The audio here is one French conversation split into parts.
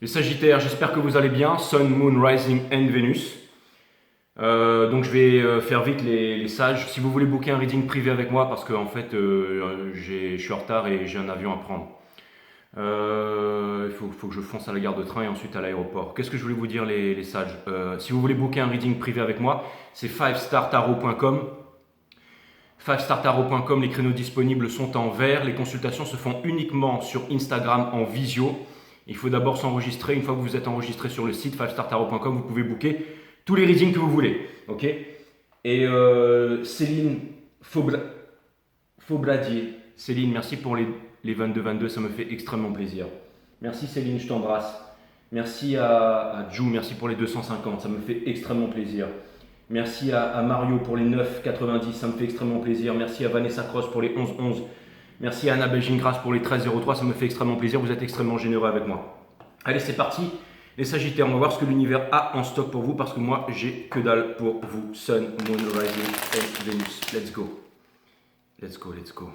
Les Sagittaires, j'espère que vous allez bien. Sun, Moon, Rising and Venus. Donc je vais faire vite les sages. Si vous voulez booker un reading privé avec moi, parce que en fait je suis en retard et j'ai un avion à prendre. Il faut que je fonce à la gare de train et ensuite à l'aéroport. Qu'est-ce que je voulais vous dire les sages? Si vous voulez booker un reading privé avec moi, c'est 5startarot.com. 5startarot.com, les créneaux disponibles sont en vert. Les consultations se font uniquement sur Instagram en visio. Il faut d'abord s'enregistrer. Une fois que vous êtes enregistré sur le site 5startarot.com, vous pouvez booker tous les readings que vous voulez. Ok. Et Céline Faubladier. Céline, merci pour les 22-22, ça me fait extrêmement plaisir. Merci Céline, je t'embrasse. Merci à Jou, merci pour les 250, ça me fait extrêmement plaisir. Merci à Mario pour les 9,90, ça me fait extrêmement plaisir. Merci à Vanessa Cross pour les 11,11. Merci à Anna Belgingras pour les 13,03, ça me fait extrêmement plaisir. Vous êtes extrêmement généreux avec moi. Allez, c'est parti. Les Sagittaires, on va voir ce que l'univers a en stock pour vous parce que moi, j'ai que dalle pour vous. Sun, Moon, Rising et Venus. Let's go. Let's go, let's go.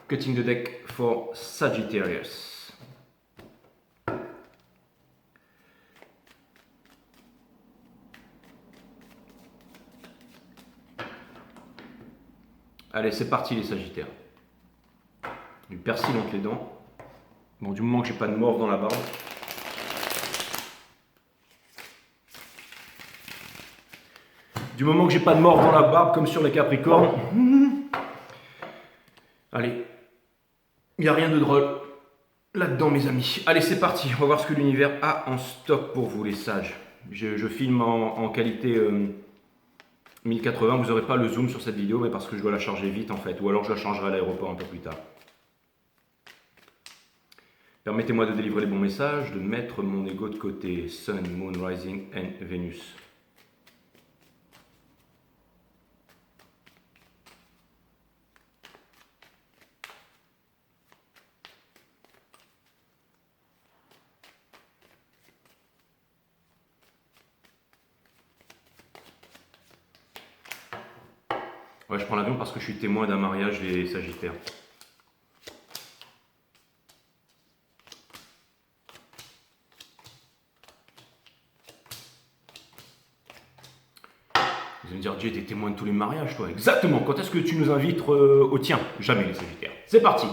Cutting the deck for Sagittarius. Allez, c'est parti les Sagittaires. Du persil entre les dents. Bon, du moment que j'ai pas de morve dans la barbe. Du moment que j'ai pas de morve dans la barbe comme sur les Capricornes. Allez, il n'y a rien de drôle là-dedans mes amis. Allez, c'est parti. On va voir ce que l'univers a en stock pour vous les sages. Je filme en qualité 1080. Vous n'aurez pas le zoom sur cette vidéo, mais parce que je dois la charger vite en fait. Ou alors je la changerai à l'aéroport un peu plus tard. Permettez-moi de délivrer les bons messages, de mettre mon ego de côté. Sun, Moon, Rising and Venus. Ouais, je prends l'avion parce que je suis témoin d'un mariage des Sagittaires. Vous allez me dire, Jay, t'es témoin de tous les mariages, toi. Exactement. Quand est-ce que tu nous invites au tien? Jamais, les Sagittaires. C'est parti.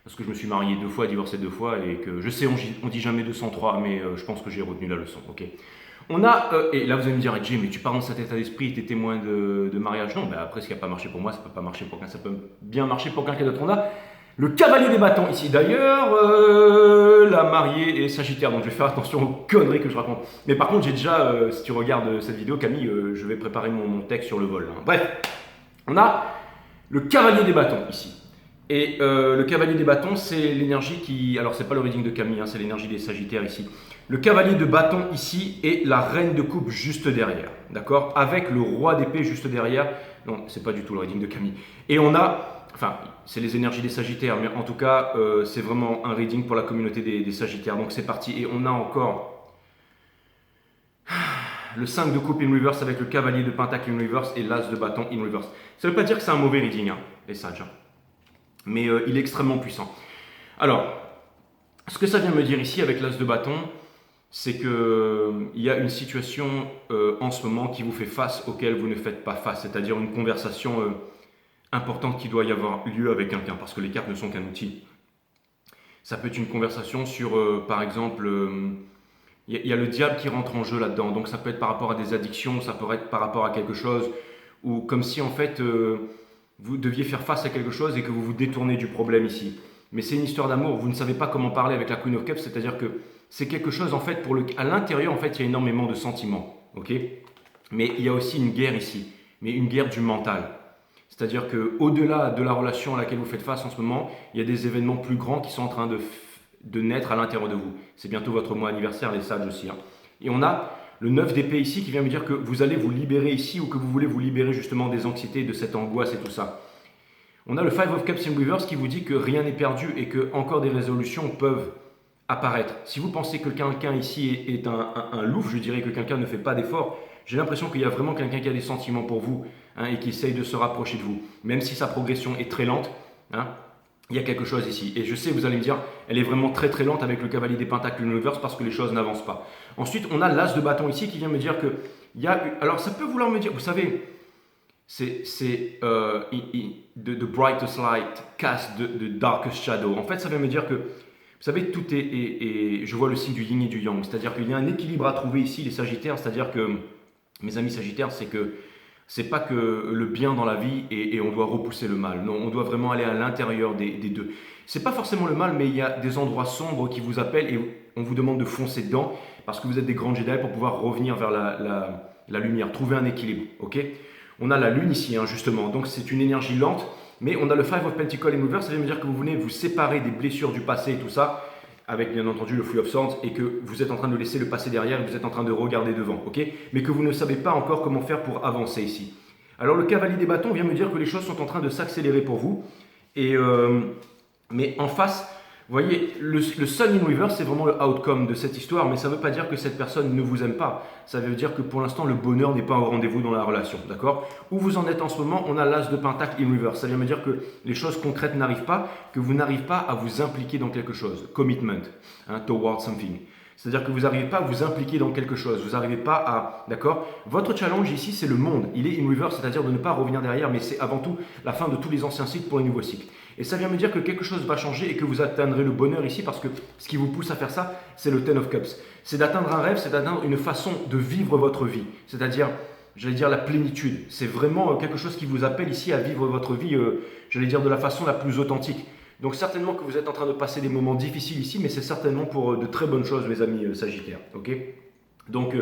Parce que je me suis marié 2 fois, divorcé 2 fois, et que je sais, on dit jamais 203, mais je pense que j'ai retenu la leçon. Ok. On a, et là vous allez me dire, Jay, mais tu parles dans cet état d'esprit, tu es témoin de mariage. Non, ben après, ce qui n'a pas marché pour moi, ça peut pas marcher pour quelqu'un, ça peut bien marcher pour quelqu'un d'autre. On a le cavalier des bâtons ici. D'ailleurs, la mariée est Sagittaire, donc je vais faire attention aux conneries que je raconte. Mais par contre, j'ai déjà, si tu regardes cette vidéo, Camille, je vais préparer mon texte sur le vol. Hein. Bref, on a le cavalier des bâtons ici. Et le cavalier des bâtons, c'est l'énergie qui... Alors, c'est pas le reading de Camille, hein, c'est l'énergie des Sagittaires ici. Le cavalier de bâton ici et la reine de coupe juste derrière. D'accord? Avec le roi d'épée juste derrière. Non, c'est pas du tout le reading de Camille. Et on a... Enfin, c'est les énergies des Sagittaires, mais en tout cas, c'est vraiment un reading pour la communauté des Sagittaires. Donc, c'est parti. Et on a encore... le 5 de coupe in reverse avec le cavalier de pentacle in reverse et l'as de bâton in reverse. Ça ne veut pas dire que c'est un mauvais reading, hein, les sages. Mais il est extrêmement puissant. Alors, ce que ça vient me dire ici avec l'as de bâton, c'est qu'il y a une situation en ce moment qui vous fait face, auquel vous ne faites pas face, c'est-à-dire une conversation importante qui doit y avoir lieu avec quelqu'un, parce que les cartes ne sont qu'un outil. Ça peut être une conversation sur, par exemple, il y a le diable qui rentre en jeu là-dedans, donc ça peut être par rapport à des addictions, ça peut être par rapport à quelque chose, ou comme si en fait vous deviez faire face à quelque chose et que vous vous détournez du problème ici. Mais c'est une histoire d'amour, vous ne savez pas comment parler avec la Queen of Cups, c'est-à-dire que c'est quelque chose en fait, à l'intérieur en fait, il y a énormément de sentiments, ok? Mais il y a aussi une guerre ici, mais une guerre du mental. C'est-à-dire qu'au-delà de la relation à laquelle vous faites face en ce moment, il y a des événements plus grands qui sont en train de naître à l'intérieur de vous. C'est bientôt votre mois anniversaire, les sages aussi. Hein. Et on a le 9 d'épée ici qui vient me dire que vous allez vous libérer ici ou que vous voulez vous libérer justement des anxiétés, de cette angoisse et tout ça. On a le 5 of Cups in reverse qui vous dit que rien n'est perdu et que encore des résolutions peuvent apparaître. Si vous pensez que quelqu'un ici est un louf, je dirais que quelqu'un ne fait pas d'effort, j'ai l'impression qu'il y a vraiment quelqu'un qui a des sentiments pour vous hein, et qui essaye de se rapprocher de vous. Même si sa progression est très lente, hein, il y a quelque chose ici. Et je sais, vous allez me dire, elle est vraiment très très lente avec le cavalier des pentacles Universe parce que les choses n'avancent pas. Ensuite, on a l'as de bâton ici qui vient me dire que il y a... Alors, ça peut vouloir me dire, vous savez, c'est the brightest light cast the darkest shadow. En fait, ça vient me dire que, vous savez, tout est je vois le signe du yin et du yang. C'est-à-dire qu'il y a un équilibre à trouver ici, les Sagittaires. C'est-à-dire que, mes amis Sagittaires, c'est pas que le bien dans la vie et on doit repousser le mal. Non, on doit vraiment aller à l'intérieur des deux. C'est pas forcément le mal, mais il y a des endroits sombres qui vous appellent et on vous demande de foncer dedans parce que vous êtes des grands Jedi pour pouvoir revenir vers la lumière, trouver un équilibre. Ok? On a la lune ici, hein, justement, donc c'est une énergie lente, mais on a le Five of Pentacles in Reverse, ça veut dire que vous venez vous séparer des blessures du passé et tout ça, avec bien entendu le Three of Swords, et que vous êtes en train de laisser le passé derrière et vous êtes en train de regarder devant, ok? Mais que vous ne savez pas encore comment faire pour avancer ici. Alors le cavalier des bâtons vient me dire que les choses sont en train de s'accélérer pour vous, mais en face, vous voyez, le Sun in Reverse, c'est vraiment le outcome de cette histoire, mais ça ne veut pas dire que cette personne ne vous aime pas. Ça veut dire que pour l'instant, le bonheur n'est pas au rendez-vous dans la relation, d'accord? Où vous en êtes en ce moment, on a l'as de Pentacle in Reverse. Ça vient me dire que les choses concrètes n'arrivent pas, que vous n'arrivez pas à vous impliquer dans quelque chose. Commitment, hein, towards something. C'est-à-dire que vous n'arrivez pas à vous impliquer dans quelque chose, vous n'arrivez pas à... D'accord? Votre challenge ici, c'est le monde. Il est in reverse, c'est-à-dire de ne pas revenir derrière, mais c'est avant tout la fin de tous les anciens cycles pour les nouveaux cycles. Et ça vient me dire que quelque chose va changer et que vous atteindrez le bonheur ici parce que ce qui vous pousse à faire ça, c'est le Ten of Cups. C'est d'atteindre un rêve, c'est d'atteindre une façon de vivre votre vie. C'est-à-dire, j'allais dire la plénitude. C'est vraiment quelque chose qui vous appelle ici à vivre votre vie, j'allais dire de la façon la plus authentique. Donc certainement que vous êtes en train de passer des moments difficiles ici, mais c'est certainement pour de très bonnes choses, mes amis Sagittaires. Ok? Donc,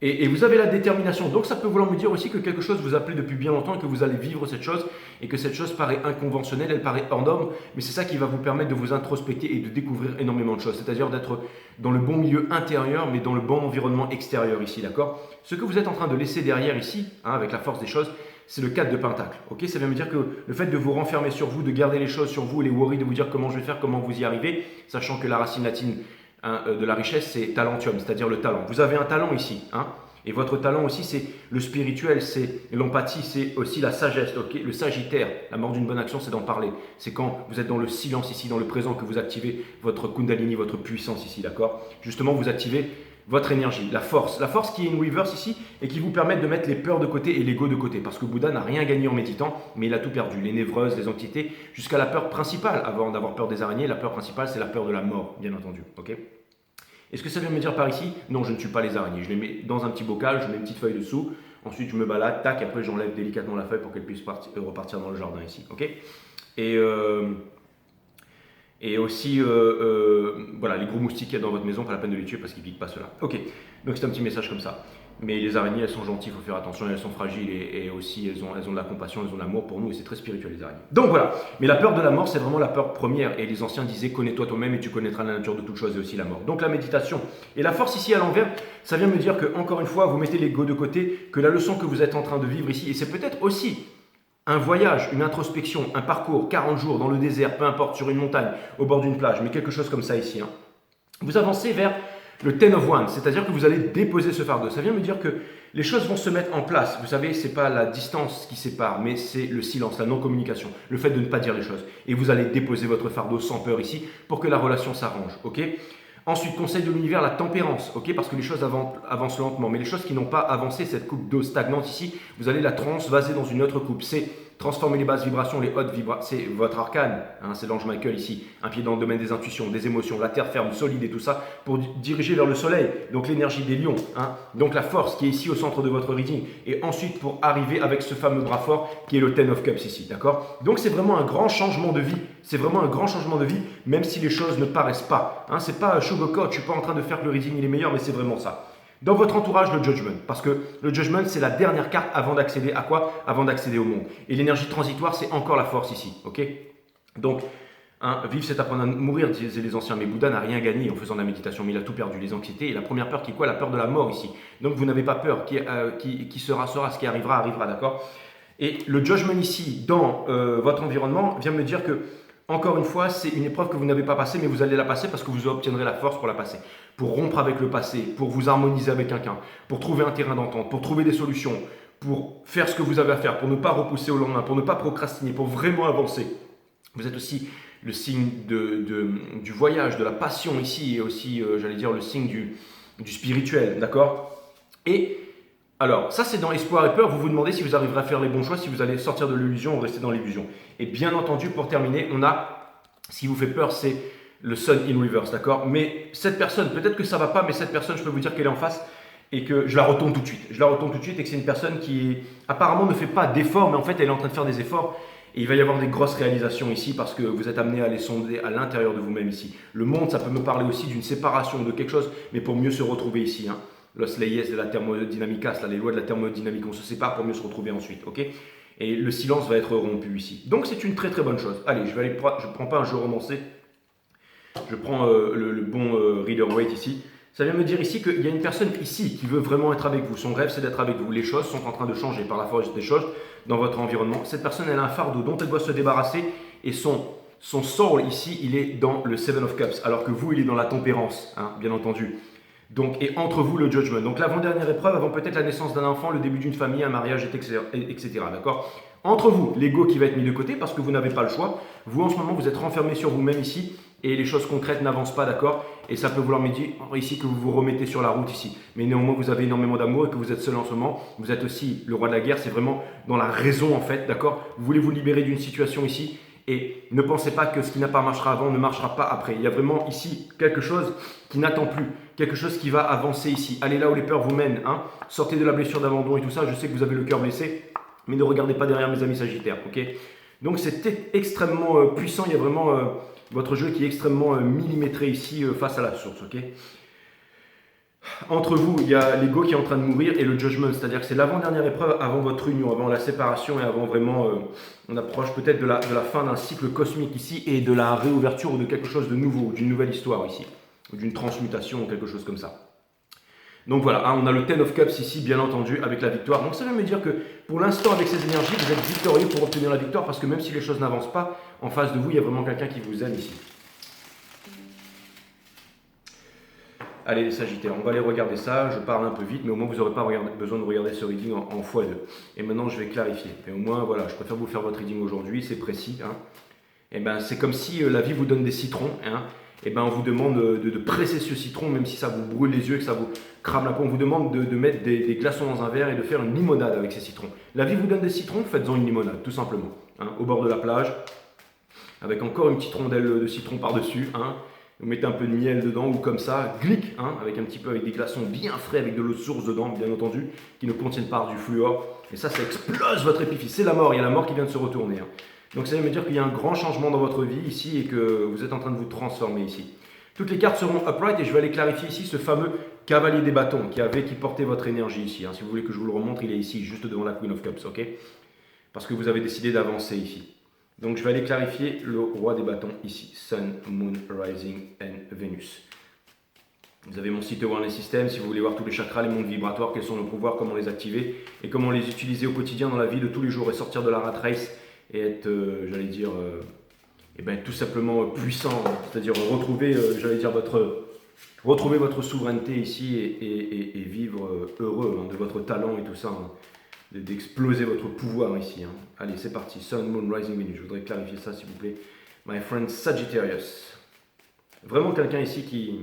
et vous avez la détermination. Donc ça peut vouloir me dire aussi que quelque chose vous appelait depuis bien longtemps et que vous allez vivre cette chose et que cette chose paraît inconventionnelle, elle paraît hors norme, mais c'est ça qui va vous permettre de vous introspecter et de découvrir énormément de choses. C'est-à-dire d'être dans le bon milieu intérieur, mais dans le bon environnement extérieur ici, d'accord? Ce que vous êtes en train de laisser derrière ici, hein, avec la force des choses, c'est le 4 de Pentacle. Ok, ça vient me dire que le fait de vous renfermer sur vous, de garder les choses sur vous, les worries, de vous dire comment je vais faire, comment vous y arrivez, sachant que la racine latine de la richesse, c'est talentium, c'est-à-dire le talent. Vous avez un talent ici, hein, et votre talent aussi, c'est le spirituel, c'est l'empathie, c'est aussi la sagesse. Okay, le Sagittaire, la mort d'une bonne action, c'est d'en parler. C'est quand vous êtes dans le silence ici, dans le présent, que vous activez votre Kundalini, votre puissance ici, d'accord? Justement, vous activez votre énergie, la force qui est une reverse ici et qui vous permet de mettre les peurs de côté et l'ego de côté. Parce que Bouddha n'a rien gagné en méditant, mais il a tout perdu. Les névreuses, les anxiétés, jusqu'à la peur principale. Avant d'avoir peur des araignées, la peur principale, c'est la peur de la mort, bien entendu. Okay, est-ce que ça vient me dire par ici? Non, je ne tue pas les araignées. Je les mets dans un petit bocal, je mets une petite feuille dessous. Ensuite, je me balade, tac, après j'enlève délicatement la feuille pour qu'elle puisse repartir dans le jardin ici. Ok, et aussi, voilà, les gros moustiques qu'il y a dans votre maison, pas la peine de les tuer parce qu'ils ne piquent pas cela. Ok, donc c'est un petit message comme ça. Mais les araignées, elles sont gentilles, il faut faire attention, elles sont fragiles et aussi elles ont de la compassion, elles ont de l'amour pour nous et c'est très spirituel les araignées. Donc voilà, mais la peur de la mort, c'est vraiment la peur première. Et les anciens disaient, connais-toi toi-même et tu connaîtras la nature de toute chose et aussi la mort. Donc la méditation et la force ici à l'envers, ça vient me dire que, encore une fois, vous mettez l'ego de côté, que la leçon que vous êtes en train de vivre ici, et c'est peut-être aussi un voyage, une introspection, un parcours, 40 jours dans le désert, peu importe, sur une montagne, au bord d'une plage, mais quelque chose comme ça ici. Hein. Vous avancez vers le Ten of Wands, c'est-à-dire que vous allez déposer ce fardeau. Ça vient me dire que les choses vont se mettre en place. Vous savez, ce n'est pas la distance qui sépare, mais c'est le silence, la non-communication, le fait de ne pas dire les choses. Et vous allez déposer votre fardeau sans peur ici pour que la relation s'arrange. Ok ? Ensuite, conseil de l'univers, la tempérance, ok, parce que les choses avancent lentement. Mais les choses qui n'ont pas avancé, cette coupe d'eau stagnante ici, vous allez la transvaser dans une autre coupe. C'est transformer les basses vibrations, les hautes vibrations. C'est votre arcane, hein, c'est l'ange Michael ici. Un pied dans le domaine des intuitions, des émotions, la terre ferme, solide et tout ça, pour diriger vers le soleil. Donc l'énergie des lions, hein, donc la force qui est ici au centre de votre reading. Et ensuite, pour arriver avec ce fameux bras fort qui est le Ten of Cups ici, d'accord? Donc c'est vraiment un grand changement de vie. C'est vraiment un grand changement de vie, même si les choses ne paraissent pas. Hein, c'est pas sugarcoat, je ne suis pas en train de faire que le reading il est meilleur, mais c'est vraiment ça. Dans votre entourage, le Judgment, parce que le Judgment, c'est la dernière carte avant d'accéder à quoi? Avant d'accéder au monde. Et l'énergie transitoire, c'est encore la force ici, ok? Donc, hein, vivre, c'est apprendre à mourir, disaient les anciens, mais Bouddha n'a rien gagné en faisant de la méditation, mais il a tout perdu, les anxiétés, et la première peur qui est quoi? La peur de la mort ici. Donc, vous n'avez pas peur, qui sera, ce qui arrivera, arrivera, d'accord? Et le Judgment ici, dans votre environnement, vient me dire que encore une fois, c'est une épreuve que vous n'avez pas passée, mais vous allez la passer parce que vous obtiendrez la force pour la passer. Pour rompre avec le passé, pour vous harmoniser avec quelqu'un, pour trouver un terrain d'entente, pour trouver des solutions, pour faire ce que vous avez à faire, pour ne pas repousser au lendemain, pour ne pas procrastiner, pour vraiment avancer. Vous êtes aussi le signe du voyage, de la passion ici, et aussi, j'allais dire, le signe du spirituel, d'accord? Et alors, ça c'est dans espoir et peur, vous vous demandez si vous arriverez à faire les bons choix, si vous allez sortir de l'illusion ou rester dans l'illusion. Et bien entendu, pour terminer, on a, ce qui vous fait peur, c'est le Sun in Reverse, d'accord? Mais cette personne, peut-être que ça va pas, mais cette personne, je peux vous dire qu'elle est en face et que je la retourne tout de suite. Je la retourne tout de suite et que c'est une personne qui apparemment ne fait pas d'efforts, mais en fait elle est en train de faire des efforts. Et il va y avoir des grosses réalisations ici parce que vous êtes amené à les sonder à l'intérieur de vous-même ici. Le monde, ça peut me parler aussi d'une séparation, de quelque chose, mais pour mieux se retrouver ici. Hein. Los leyes de la thermodynamicas, là, les lois de la thermodynamique, on se sépare pour mieux se retrouver ensuite, ok? Et le silence va être rompu ici. Donc c'est une très très bonne chose. Allez, je ne prends pas un jeu romancé, je prends le bon reader weight ici. Ça vient me dire ici qu'il y a une personne ici qui veut vraiment être avec vous. Son rêve, c'est d'être avec vous. Les choses sont en train de changer par la force des choses dans votre environnement. Cette personne, elle a un fardeau dont elle doit se débarrasser et son soul ici, il est dans le Seven of Cups, alors que vous, il est dans la tempérance, hein, bien entendu. Donc, et entre vous, le judgment. Donc, l'avant-dernière épreuve, avant peut-être la naissance d'un enfant, le début d'une famille, un mariage, etc. D'accord? Entre vous, l'ego qui va être mis de côté parce que vous n'avez pas le choix. Vous, en ce moment, vous êtes renfermé sur vous-même ici et les choses concrètes n'avancent pas, d'accord? Et ça peut vouloir me dire ici que vous vous remettez sur la route ici. Mais néanmoins, vous avez énormément d'amour et que vous êtes seul en ce moment. Vous êtes aussi le roi de la guerre, c'est vraiment dans la raison en fait, d'accord? Vous voulez vous libérer d'une situation ici et ne pensez pas que ce qui n'a pas marché avant ne marchera pas après. Il y a vraiment ici quelque chose qui n'attend plus, quelque chose qui va avancer ici. Allez là où les peurs vous mènent, hein? Sortez de la blessure d'abandon et tout ça. Je sais que vous avez le cœur blessé, mais ne regardez pas derrière mes amis Sagittaires, ok? Donc c'est extrêmement puissant, il y a vraiment votre jeu qui est extrêmement millimétré ici face à la source, ok? Entre vous, il y a l'ego qui est en train de mourir et le judgment, c'est-à-dire que c'est l'avant-dernière épreuve avant votre union, avant la séparation et avant vraiment, on approche peut-être de la fin d'un cycle cosmique ici et de la réouverture ou de quelque chose de nouveau, d'une nouvelle histoire ici, ou d'une transmutation ou quelque chose comme ça. Donc voilà, hein, on a le Ten of Cups ici, bien entendu, avec la victoire. Donc ça veut me dire que pour l'instant, avec ces énergies, vous êtes victorieux pour obtenir la victoire parce que même si les choses n'avancent pas, en face de vous, il y a vraiment quelqu'un qui vous aime ici. Allez les Sagittaires, on va aller regarder ça, je parle un peu vite, mais au moins vous n'aurez pas besoin de regarder ce reading en x2. Et maintenant je vais clarifier. Et au moins voilà, je préfère vous faire votre reading aujourd'hui, c'est précis. Hein. Et ben c'est comme si la vie vous donne des citrons. Hein. Et ben on vous demande de presser ce citron, même si ça vous brûle les yeux et que ça vous crame la peau. On vous demande de mettre des glaçons dans un verre et de faire une limonade avec ces citrons. La vie vous donne des citrons, faites-en une limonade, tout simplement. Hein, au bord de la plage, avec encore une petite rondelle de citron par-dessus. Hein. Vous mettez un peu de miel dedans ou comme ça, glic, hein, avec un petit peu avec des glaçons bien frais, avec de l'eau de source dedans, bien entendu, qui ne contiennent pas du fluor. Et ça explose votre épiphyse. C'est la mort, il y a la mort qui vient de se retourner. Hein. Donc ça veut me dire qu'il y a un grand changement dans votre vie ici et que vous êtes en train de vous transformer ici. Toutes les cartes seront upright et je vais aller clarifier ici ce fameux cavalier des bâtons qui portait votre énergie ici. Hein. Si vous voulez que je vous le remontre, il est ici, juste devant la Queen of Cups, ok? Parce que vous avez décidé d'avancer ici. Donc je vais aller clarifier le roi des bâtons ici, Sun, Moon, Rising and Venus. Vous avez mon site Awareness System, si vous voulez voir tous les chakras, les mondes vibratoires, quels sont nos pouvoirs, comment les activer et comment les utiliser au quotidien dans la vie de tous les jours et sortir de la rat race et être, j'allais dire, tout simplement puissant, c'est-à-dire retrouver, retrouver votre souveraineté ici et vivre heureux hein, de votre talent et tout ça. Hein. D'exploser votre pouvoir ici. Hein. Allez, c'est parti. Sun, Moon, Rising, Venus. Je voudrais clarifier ça, s'il vous plaît. My friend Sagittarius. Vraiment quelqu'un ici qui...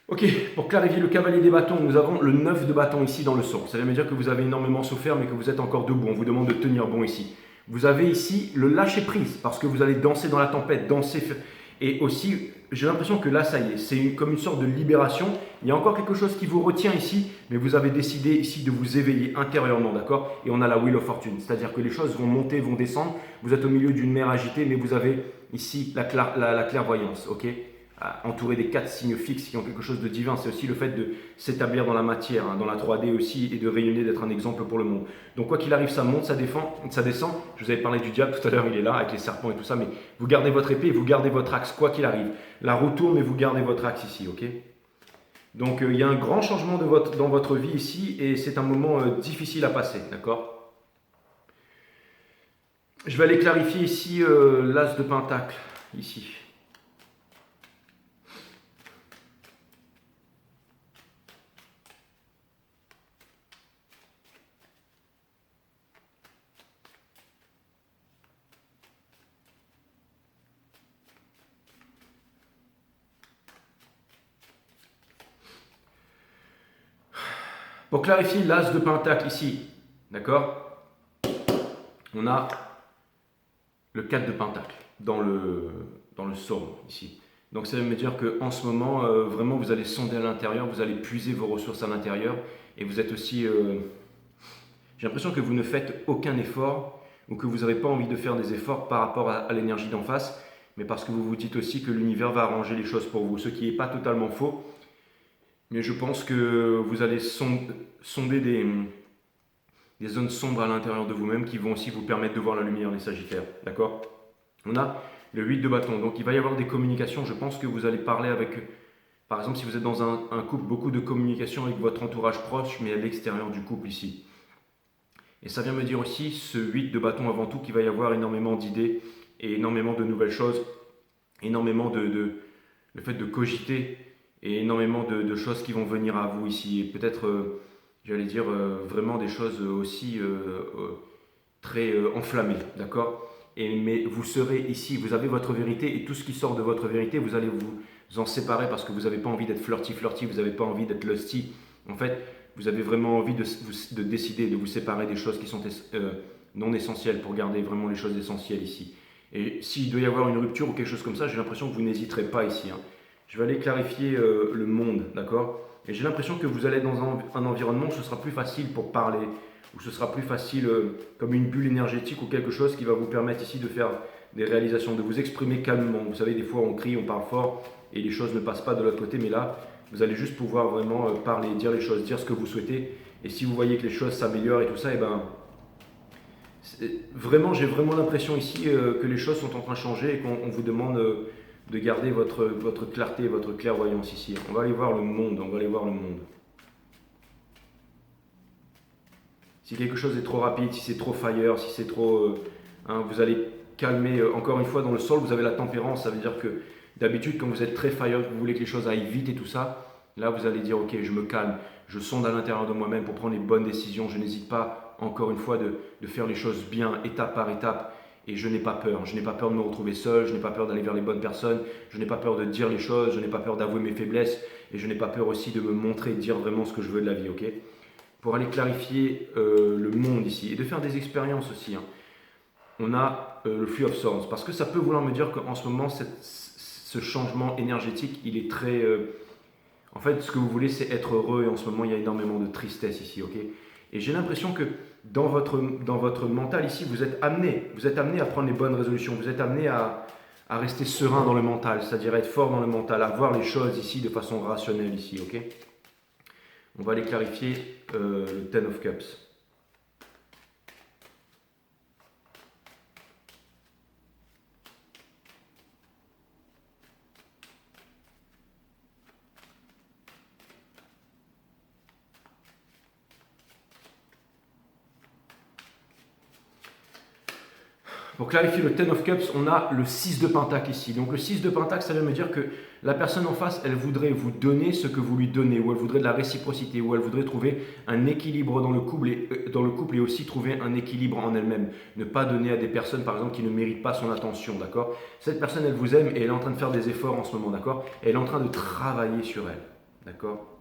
Ok, pour clarifier le cavalier des bâtons, nous avons le 9 de bâton ici dans le son. Ça veut dire que vous avez énormément souffert, mais que vous êtes encore debout. On vous demande de tenir bon ici. Vous avez ici le lâcher prise parce que vous allez danser dans la tempête, danser. Et aussi, j'ai l'impression que là, ça y est, c'est comme une sorte de libération. Il y a encore quelque chose qui vous retient ici, mais vous avez décidé ici de vous éveiller intérieurement, d'accord? Et on a la Wheel of Fortune, c'est-à-dire que les choses vont monter, vont descendre. Vous êtes au milieu d'une mer agitée, mais vous avez ici la clairvoyance, ok? Entouré des 4 signes fixes qui ont quelque chose de divin. C'est aussi le fait de s'établir dans la matière, hein, dans la 3D aussi, et de rayonner, d'être un exemple pour le monde. Donc quoi qu'il arrive, ça monte, ça descend. Je vous avais parlé du diable tout à l'heure, il est là, avec les serpents et tout ça, mais vous gardez votre épée, vous gardez votre axe, quoi qu'il arrive. La roue tourne, mais vous gardez votre axe ici, ok? Donc il y a un grand changement dans votre vie ici, et c'est un moment difficile à passer, d'accord? Je vais aller clarifier ici l'as de pentacle, ici. Pour clarifier l'as de pentacle ici, d'accord, on a le 4 de pentacle dans le somme ici. Donc ça veut me dire qu'en ce moment, vraiment, vous allez sonder à l'intérieur, vous allez puiser vos ressources à l'intérieur et vous êtes aussi... j'ai l'impression que vous ne faites aucun effort ou que vous n'avez pas envie de faire des efforts par rapport à l'énergie d'en face, mais parce que vous vous dites aussi que l'univers va arranger les choses pour vous, ce qui n'est pas totalement faux. Mais je pense que vous allez sonder des zones sombres à l'intérieur de vous-même qui vont aussi vous permettre de voir la lumière, les Sagittaires. D'accord? On a le 8 de bâton. Donc il va y avoir des communications. Je pense que vous allez parler avec, par exemple, si vous êtes dans un couple, beaucoup de communication avec votre entourage proche, mais à l'extérieur du couple ici. Et ça vient me dire aussi, ce 8 de bâton avant tout, qu'il va y avoir énormément d'idées et énormément de nouvelles choses, énormément le fait de cogiter et énormément de choses qui vont venir à vous ici. Et peut-être, j'allais dire, vraiment des choses aussi très enflammées, d'accord? Mais vous serez ici, vous avez votre vérité et tout ce qui sort de votre vérité, vous allez vous en séparer parce que vous n'avez pas envie d'être flirty, vous n'avez pas envie d'être lusty. En fait, vous avez vraiment envie de décider, de vous séparer des choses qui sont non essentielles pour garder vraiment les choses essentielles ici. Et s'il doit y avoir une rupture ou quelque chose comme ça, j'ai l'impression que vous n'hésiterez pas ici. Hein. Je vais aller clarifier le monde, d'accord? Et j'ai l'impression que vous allez être dans un environnement où ce sera plus facile pour parler, où ce sera plus facile comme une bulle énergétique ou quelque chose qui va vous permettre ici de faire des réalisations, de vous exprimer calmement. Vous savez, des fois on crie, on parle fort et les choses ne passent pas de l'autre côté, mais là, vous allez juste pouvoir vraiment parler, dire les choses, dire ce que vous souhaitez. Et si vous voyez que les choses s'améliorent et tout ça, et ben, vraiment, j'ai vraiment l'impression ici que les choses sont en train de changer et qu'on vous demande de garder votre clarté, votre clairvoyance ici. On va aller voir le monde, on va aller voir le monde. Si quelque chose est trop rapide, si c'est trop fire, si c'est trop... vous allez calmer. Encore une fois, dans le sol, vous avez la tempérance. Ça veut dire que d'habitude, quand vous êtes très fire, vous voulez que les choses aillent vite et tout ça, là, vous allez dire, ok, je me calme, je sonde à l'intérieur de moi-même pour prendre les bonnes décisions. Je n'hésite pas, encore une fois, de faire les choses bien, étape par étape. Et je n'ai pas peur. Je n'ai pas peur de me retrouver seul, je n'ai pas peur d'aller vers les bonnes personnes, je n'ai pas peur de dire les choses, je n'ai pas peur d'avouer mes faiblesses et je n'ai pas peur aussi de me montrer, de dire vraiment ce que je veux de la vie, ok? Pour aller clarifier le monde ici et de faire des expériences aussi. Hein. On a le Flux of Swords parce que ça peut vouloir me dire qu'en ce moment, ce changement énergétique, il est très... en fait, ce que vous voulez, c'est être heureux et en ce moment, il y a énormément de tristesse ici, ok? Et j'ai l'impression que dans votre mental ici, vous êtes amené à prendre les bonnes résolutions, vous êtes amené à rester serein dans le mental, c'est-à-dire être fort dans le mental, à voir les choses ici de façon rationnelle ici, ok? On va aller clarifier le Ten of Cups. Pour clarifier le Ten of Cups, on a le 6 de Pentacle ici. Donc le 6 de Pentacle, ça veut me dire que la personne en face, elle voudrait vous donner ce que vous lui donnez, ou elle voudrait de la réciprocité, ou elle voudrait trouver un équilibre dans le couple et aussi trouver un équilibre en elle-même. Ne pas donner à des personnes, par exemple, qui ne méritent pas son attention, d'accord? Cette personne, elle vous aime et elle est en train de faire des efforts en ce moment, d'accord? Elle est en train de travailler sur elle, d'accord?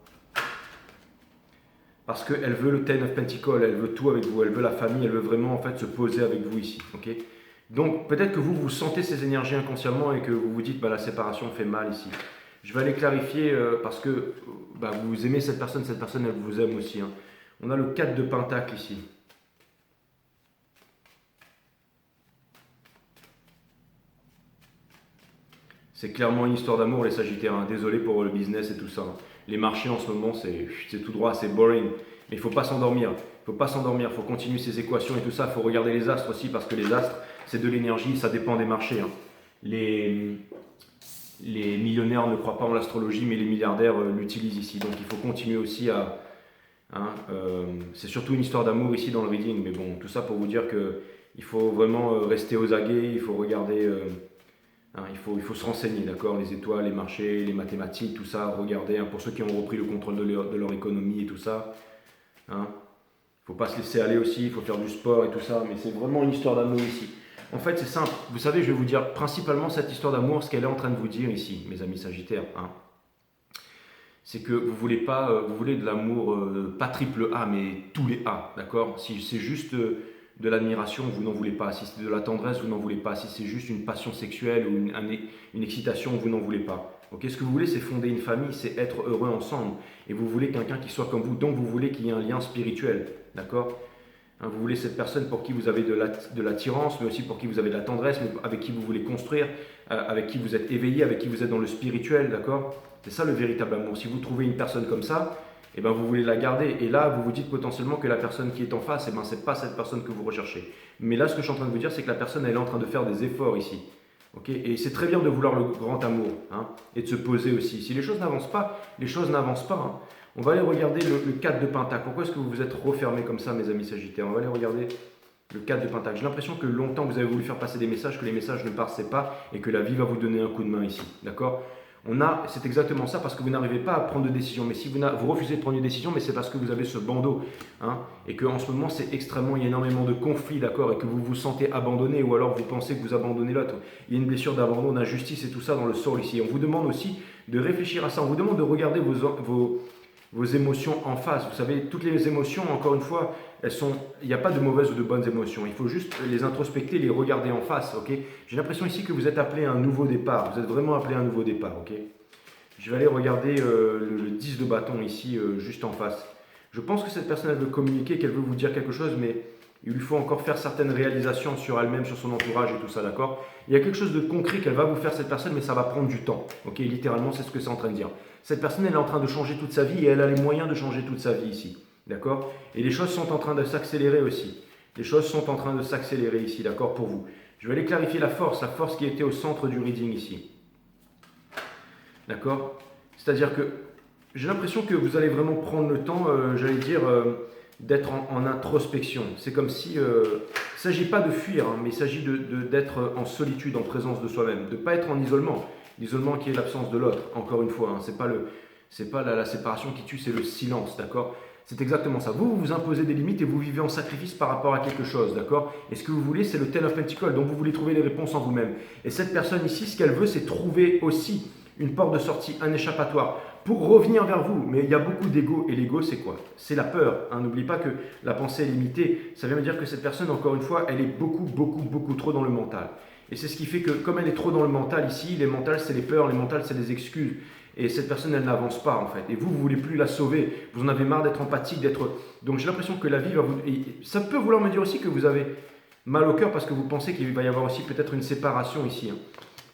Parce qu'elle veut le Ten of Pentacles, elle veut tout avec vous, elle veut la famille, elle veut vraiment en fait se poser avec vous ici, ok? Donc peut-être que vous sentez ces énergies inconsciemment et que vous vous dites bah, la séparation fait mal ici. Je vais aller clarifier parce que bah, vous aimez cette personne elle vous aime aussi. Hein. On a le 4 de Pentacle ici. C'est clairement une histoire d'amour les Sagittaires. Hein. Désolé pour le business et tout ça. Hein. Les marchés en ce moment c'est tout droit, c'est boring. Mais il ne faut pas s'endormir. Il faut continuer ces équations et tout ça. Il faut regarder les astres aussi parce que les astres, c'est de l'énergie, ça dépend des marchés. Hein. Les millionnaires ne croient pas en l'astrologie, mais les milliardaires l'utilisent ici. Donc il faut continuer aussi à... Hein, c'est surtout une histoire d'amour ici dans le reading. Mais bon, tout ça pour vous dire qu'il faut vraiment rester aux aguets, il faut regarder... il faut se renseigner, d'accord? Les étoiles, les marchés, les mathématiques, tout ça, regardez. Hein, pour ceux qui ont repris le contrôle de leur économie et tout ça. Hein. Il ne faut pas se laisser aller aussi, il faut faire du sport et tout ça, mais c'est vraiment une histoire d'amour ici. En fait, c'est simple. Vous savez, je vais vous dire principalement cette histoire d'amour, ce qu'elle est en train de vous dire ici, mes amis Sagittaires. Hein. c'est que vous voulez pas, vous voulez de l'amour, pas triple A, mais tous les A, d'accord? Si c'est juste de l'admiration, vous n'en voulez pas. Si c'est de la tendresse, vous n'en voulez pas. Si c'est juste une passion sexuelle ou une excitation, vous n'en voulez pas. Ok, ce que vous voulez, c'est fonder une famille, c'est être heureux ensemble. Et vous voulez quelqu'un qui soit comme vous, donc vous voulez qu'il y ait un lien spirituel, d'accord? Hein, vous voulez cette personne pour qui vous avez de l'attirance, mais aussi pour qui vous avez de la tendresse, mais avec qui vous voulez construire, avec qui vous êtes éveillé, avec qui vous êtes dans le spirituel, d'accord? C'est ça le véritable amour. Si vous trouvez une personne comme ça, eh ben vous voulez la garder. Et là, vous vous dites potentiellement que la personne qui est en face, eh ben, ce n'est pas cette personne que vous recherchez. Mais là, ce que je suis en train de vous dire, c'est que la personne, elle est en train de faire des efforts ici. Okay, et c'est très bien de vouloir le grand amour, hein, et de se poser aussi. Si les choses n'avancent pas, les choses n'avancent pas. Hein. On va aller regarder le 4 de Pentacle. Pourquoi est-ce que vous vous êtes refermé comme ça, mes amis Sagittaires? On va aller regarder le 4 de Pentacle. J'ai l'impression que longtemps vous avez voulu faire passer des messages, que les messages ne passaient pas, et que la vie va vous donner un coup de main ici. D'accord? C'est exactement ça, parce que vous n'arrivez pas à prendre de décision. Mais si vous refusez de prendre une décision, mais c'est parce que vous avez ce bandeau. Hein, et qu'en ce moment, c'est extrêmement, il y a énormément de conflits, d'accord, et que vous vous sentez abandonné, ou alors vous pensez que vous abandonnez l'autre. Il y a une blessure d'abandon, d'injustice et tout ça dans le soul ici. On vous demande aussi de réfléchir à ça. On vous demande de regarder vos émotions en face. Vous savez, toutes les émotions, encore une fois, il n'y a pas de mauvaises ou de bonnes émotions. Il faut juste les introspecter, les regarder en face. Okay, j'ai l'impression ici que vous êtes appelé à un nouveau départ. Vous êtes vraiment appelé à un nouveau départ. Okay, je vais aller regarder le 10 de bâton ici, juste en face. Je pense que cette personne, elle veut communiquer, qu'elle veut vous dire quelque chose, mais il lui faut encore faire certaines réalisations sur elle-même, sur son entourage et tout ça, d'accord? Il y a quelque chose de concret qu'elle va vous faire, cette personne, mais ça va prendre du temps. Ok, littéralement, c'est ce que c'est en train de dire. Cette personne, elle est en train de changer toute sa vie et elle a les moyens de changer toute sa vie ici. D'accord? Et les choses sont en train de s'accélérer aussi. Les choses sont en train de s'accélérer ici, d'accord, pour vous. Je vais aller clarifier la force qui était au centre du reading ici. D'accord? C'est-à-dire que j'ai l'impression que vous allez vraiment prendre le temps, j'allais dire, d'être en introspection. C'est comme si, il ne s'agit pas de fuir, hein, mais il s'agit d'être en solitude, en présence de soi-même, de ne pas être en isolement. L'isolement qui est l'absence de l'autre, encore une fois. Hein, c'est pas la séparation qui tue, c'est le silence, d'accord? C'est exactement ça. Vous vous imposez des limites et vous vivez en sacrifice par rapport à quelque chose, d'accord? Et ce que vous voulez, c'est le Ten of Pentacles, donc vous voulez trouver les réponses en vous-même. Et cette personne ici, ce qu'elle veut, c'est trouver aussi une porte de sortie, un échappatoire, pour revenir vers vous. Mais il y a beaucoup d'ego, et l'ego, c'est quoi? C'est la peur. Hein. N'oublie pas que la pensée est limitée. Ça veut dire que cette personne, encore une fois, elle est beaucoup trop dans le mental. Et c'est ce qui fait que, comme elle est trop dans le mental ici, les mentales, c'est les peurs, les mentales, c'est les excuses. Et cette personne, elle n'avance pas, en fait. Et vous, vous ne voulez plus la sauver. Vous en avez marre d'être empathique, d'être... Donc j'ai l'impression que la vie va vous... Et ça peut vouloir me dire aussi que vous avez mal au cœur parce que vous pensez qu'il va y avoir aussi peut-être une séparation ici. Hein.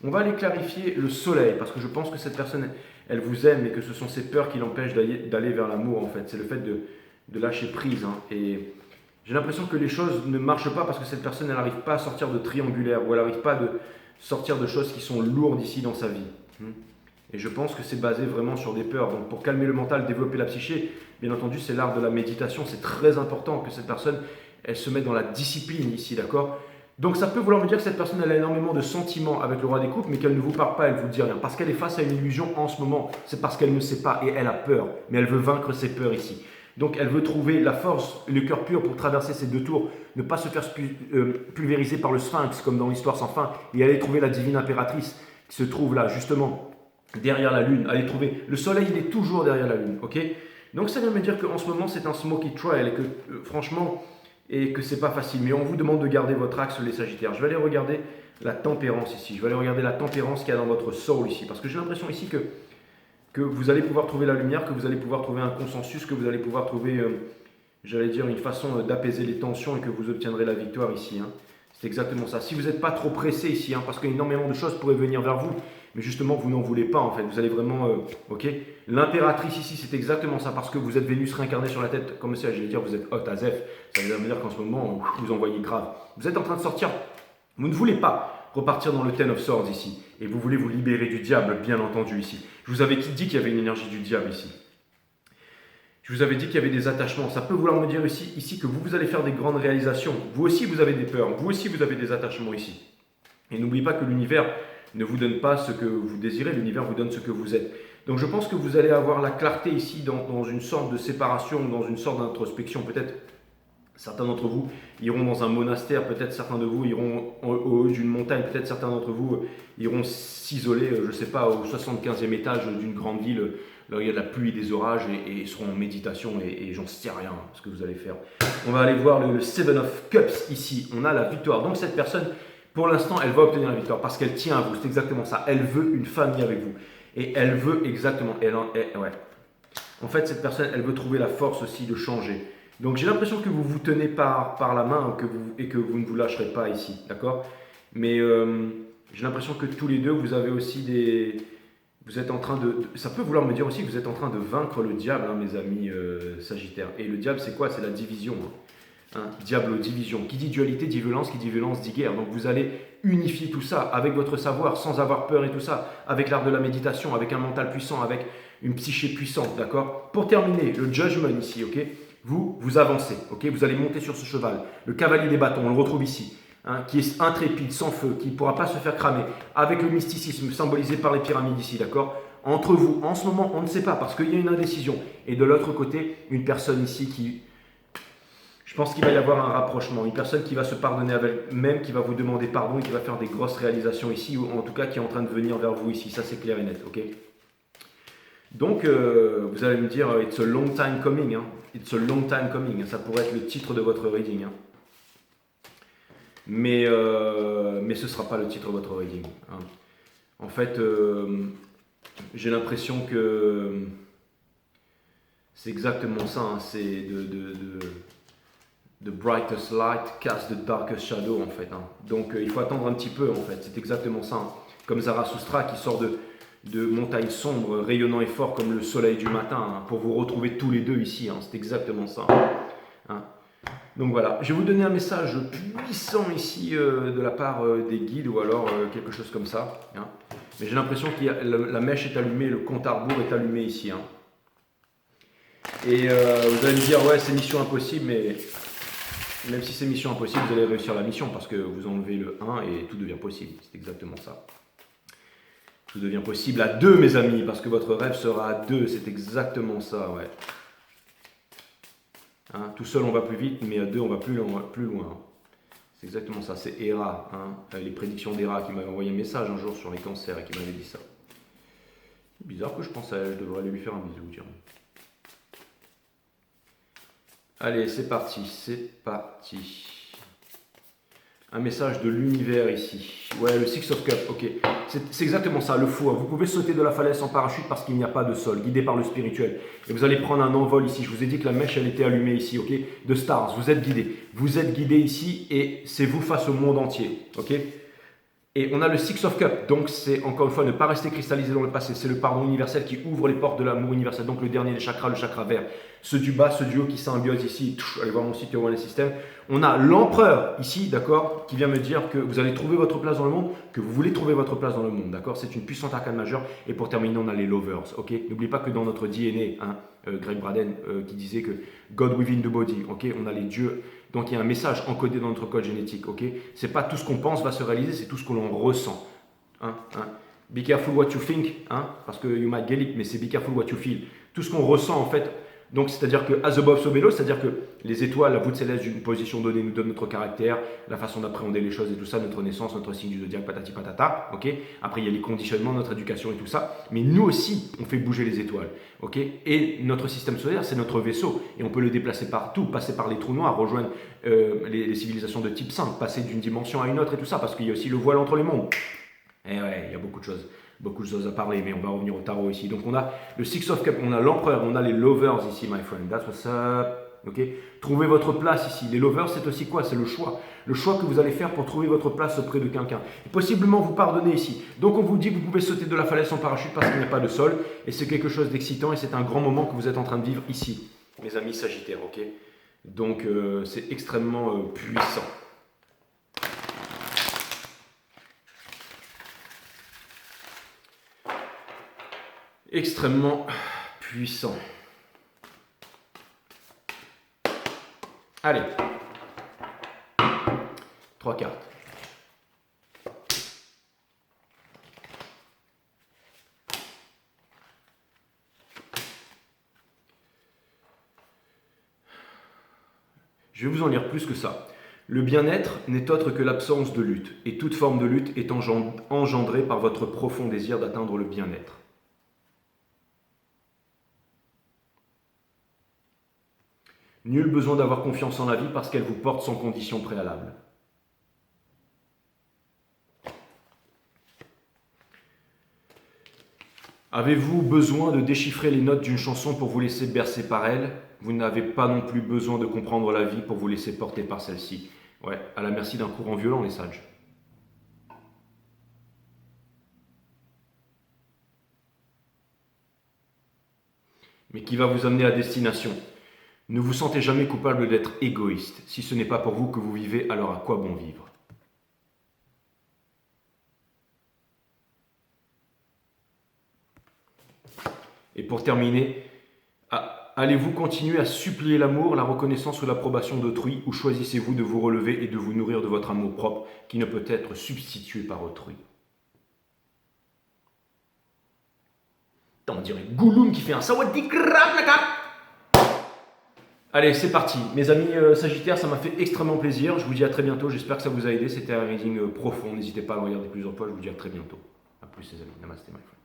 On va aller clarifier le soleil, parce que je pense que cette personne, elle vous aime et que ce sont ses peurs qui l'empêchent d'aller vers l'amour, en fait. C'est le fait de lâcher prise. Hein. Et j'ai l'impression que les choses ne marchent pas parce que cette personne, elle n'arrive pas à sortir de triangulaire, ou elle n'arrive pas à sortir de choses qui sont lourdes ici dans sa vie. Et je pense que c'est basé vraiment sur des peurs. Donc pour calmer le mental, développer la psyché, bien entendu, c'est l'art de la méditation. C'est très important que cette personne, elle se mette dans la discipline ici, d'accord? Donc ça peut vouloir me dire que cette personne, elle a énormément de sentiments avec le roi des coupes, mais qu'elle ne vous parle pas, elle ne vous dit rien. Parce qu'elle est face à une illusion en ce moment. C'est parce qu'elle ne sait pas et elle a peur. Mais elle veut vaincre ses peurs ici. Donc elle veut trouver la force, le cœur pur pour traverser ces deux tours, ne pas se faire pulvériser par le sphinx comme dans l'histoire sans fin, et aller trouver la divine impératrice qui se trouve là, justement, derrière la lune. Aller trouver... Le soleil, il est toujours derrière la lune, ok? Donc ça vient me dire qu'en ce moment, c'est un smoky trial et que, franchement... et que c'est pas facile, mais on vous demande de garder votre axe les Sagittaires. Je vais aller regarder la tempérance ici, je vais aller regarder la tempérance qu'il y a dans votre soul ici, parce que j'ai l'impression ici que vous allez pouvoir trouver la lumière, que vous allez pouvoir trouver un consensus, que vous allez pouvoir trouver, j'allais dire, une façon d'apaiser les tensions et que vous obtiendrez la victoire ici. Hein. C'est exactement ça. Si vous n'êtes pas trop pressé ici, hein, parce qu'énormément de choses pourraient venir vers vous, mais justement, vous n'en voulez pas en fait. Vous allez vraiment, ok. L'impératrice ici, c'est exactement ça, parce que vous êtes Vénus réincarnée sur la tête, comme ça, je vais dire, vous êtes hot as F. Ça veut dire qu'en ce moment, vous envoyez grave. Vous êtes en train de sortir. Vous ne voulez pas repartir dans le Ten of Swords ici, et vous voulez vous libérer du diable, bien entendu ici. Je vous avais dit qu'il y avait une énergie du diable ici. Je vous avais dit qu'il y avait des attachements. Ça peut vouloir me dire ici que vous allez faire des grandes réalisations. Vous aussi, vous avez des peurs. Vous aussi, vous avez des attachements ici. Et n'oubliez pas que l'univers ne vous donne pas ce que vous désirez. L'univers vous donne ce que vous êtes. Donc je pense que vous allez avoir la clarté ici dans une sorte de séparation, dans une sorte d'introspection. Peut-être certains d'entre vous iront dans un monastère. Peut-être certains de vous iront au haut d'une montagne. Peut-être certains d'entre vous iront s'isoler, je ne sais pas, au 75e étage d'une grande ville là où il y a de la pluie et des orages et ils seront en méditation et j'en sais rien ce que vous allez faire. On va aller voir le Seven of Cups ici. On a la victoire. Donc cette personne, pour l'instant, elle va obtenir la victoire parce qu'elle tient à vous. C'est exactement ça. Elle veut une famille avec vous. Et elle veut exactement. Ouais. En fait, cette personne, elle veut trouver la force aussi de changer. Donc j'ai l'impression que vous vous tenez par la main et que vous ne vous lâcherez pas ici. D'accord? Mais j'ai l'impression que tous les deux, vous avez aussi des... Vous êtes en train de... Ça peut vouloir me dire aussi que vous êtes en train de vaincre le diable, hein, mes amis Sagittaires. Et le diable, c'est quoi? C'est la division. Diable, division. Qui dit dualité dit violence dit guerre. Donc vous allez unifier tout ça avec votre savoir, sans avoir peur et tout ça, avec l'art de la méditation, avec un mental puissant, avec une psyché puissante, d'accord? Pour terminer, le judgment ici, ok? Vous avancez, ok? Vous allez monter sur ce cheval. Le cavalier des bâtons, on le retrouve ici. Qui est intrépide, sans feu, qui ne pourra pas se faire cramer, avec le mysticisme symbolisé par les pyramides ici, d'accord? Entre vous, en ce moment, on ne sait pas, parce qu'il y a une indécision. Et de l'autre côté, une personne ici qui... Je pense qu'il va y avoir un rapprochement, une personne qui va se pardonner avec elle-même, qui va vous demander pardon et qui va faire des grosses réalisations ici, ou en tout cas qui est en train de venir vers vous ici, ça c'est clair et net, ok? Donc, vous allez me dire, it's a long time coming, hein? It's a long time coming, ça pourrait être le titre de votre reading, hein? Mais ce ne sera pas le titre de votre reading. Hein. En fait, j'ai l'impression que c'est exactement ça. Hein. C'est the brightest light cast the darkest shadow, en fait. Hein. Donc, il faut attendre un petit peu, en fait. C'est exactement ça. Hein. Comme Zarathustra qui sort de montagnes sombres, rayonnant et fort comme le soleil du matin, hein, pour vous retrouver tous les deux ici. Hein. C'est exactement ça. Hein. Donc voilà, je vais vous donner un message puissant ici de la part des guides ou alors quelque chose comme ça. Hein. Mais j'ai l'impression que la mèche est allumée, le compte à rebours est allumé ici. Hein. Et vous allez me dire, ouais, c'est mission impossible, mais même si c'est mission impossible, vous allez réussir la mission parce que vous enlevez le 1 et tout devient possible. C'est exactement ça. Tout devient possible à 2, mes amis, parce que votre rêve sera à 2. C'est exactement ça, ouais. Hein, tout seul on va plus vite, mais à 2 on va plus loin. C'est exactement ça, c'est Hera, hein, les prédictions d'Hera qui m'avait envoyé un message un jour sur les cancers et qui m'avait dit ça. Bizarre que je pense à elle, je devrais aller lui faire un bisou, tiens. Allez, c'est parti, c'est parti. Un message de l'univers ici. Ouais, le Six of Cups, ok. C'est exactement ça, le fou. Hein. Vous pouvez sauter de la falaise en parachute parce qu'il n'y a pas de sol, guidé par le spirituel. Et vous allez prendre un envol ici. Je vous ai dit que la mèche, elle était allumée ici, ok? De stars, vous êtes guidé. Vous êtes guidé ici et c'est vous face au monde entier, ok? Et on a le Six of Cups, donc c'est encore une fois ne pas rester cristallisé dans le passé. C'est le pardon universel qui ouvre les portes de l'amour universel. Donc le dernier des chakras, le chakra vert. Ceux du bas, ceux du haut qui symbiosent ici. Allez voir mon site One System. On a l'empereur ici, d'accord, qui vient me dire que vous allez trouver votre place dans le monde, que vous voulez trouver votre place dans le monde, d'accord? C'est une puissante arcane majeure. Et pour terminer, on a les lovers, ok? N'oubliez pas que dans notre DNA, hein, Greg Braden qui disait que God within the body, ok? On a les dieux. Donc il y a un message encodé dans notre code génétique, ok? C'est pas tout ce qu'on pense va se réaliser, c'est tout ce que l'on ressent. Hein. Be careful what you think, hein? Parce que you might get it, mais c'est be careful what you feel. Tout ce qu'on ressent en fait. Donc c'est-à-dire que as above so below, c'est-à-dire que les étoiles, la voûte céleste d'une position donnée nous donne notre caractère, la façon d'appréhender les choses et tout ça, notre naissance, notre signe du zodiaque, patati patata, ok? Après il y a les conditionnements, notre éducation et tout ça, mais nous aussi on fait bouger les étoiles, ok? Et notre système solaire c'est notre vaisseau et on peut le déplacer partout, passer par les trous noirs, rejoindre les civilisations de type 5, passer d'une dimension à une autre et tout ça, parce qu'il y a aussi le voile entre les mondes. Et ouais, il y a beaucoup de choses à parler, mais on va revenir au tarot ici. Donc on a le Six of Cups, on a l'empereur, on a les lovers ici, my friend. That's what's up. Okay. Trouvez votre place ici. Les lovers, c'est aussi quoi? C'est le choix. Le choix que vous allez faire pour trouver votre place auprès de quelqu'un. Et possiblement vous pardonner ici. Donc on vous dit que vous pouvez sauter de la falaise en parachute parce qu'il n'y a pas de sol. Et c'est quelque chose d'excitant et c'est un grand moment que vous êtes en train de vivre ici, mes amis Sagittaires. Ok. Donc c'est extrêmement puissant. Extrêmement puissant. Allez. 3 cartes. Je vais vous en lire plus que ça. Le bien-être n'est autre que l'absence de lutte, et toute forme de lutte est engendrée par votre profond désir d'atteindre le bien-être. Nul besoin d'avoir confiance en la vie parce qu'elle vous porte sans condition préalable. Avez-vous besoin de déchiffrer les notes d'une chanson pour vous laisser bercer par elle? Vous n'avez pas non plus besoin de comprendre la vie pour vous laisser porter par celle-ci. Ouais, à la merci d'un courant violent, les sages. Mais qui va vous amener à destination. Ne vous sentez jamais coupable d'être égoïste. Si ce n'est pas pour vous que vous vivez, alors à quoi bon vivre? Et pour terminer, allez-vous continuer à supplier l'amour, la reconnaissance ou l'approbation d'autrui, ou choisissez-vous de vous relever et de vous nourrir de votre amour propre qui ne peut être substitué par autrui? On dirait Gollum qui fait un sawadikram la cap. Allez, c'est parti. Mes amis Sagittaires, ça m'a fait extrêmement plaisir. Je vous dis à très bientôt. J'espère que ça vous a aidé. C'était un reading profond. N'hésitez pas à le regarder plusieurs fois. Je vous dis à très bientôt. A plus les amis. Namaste, my friend.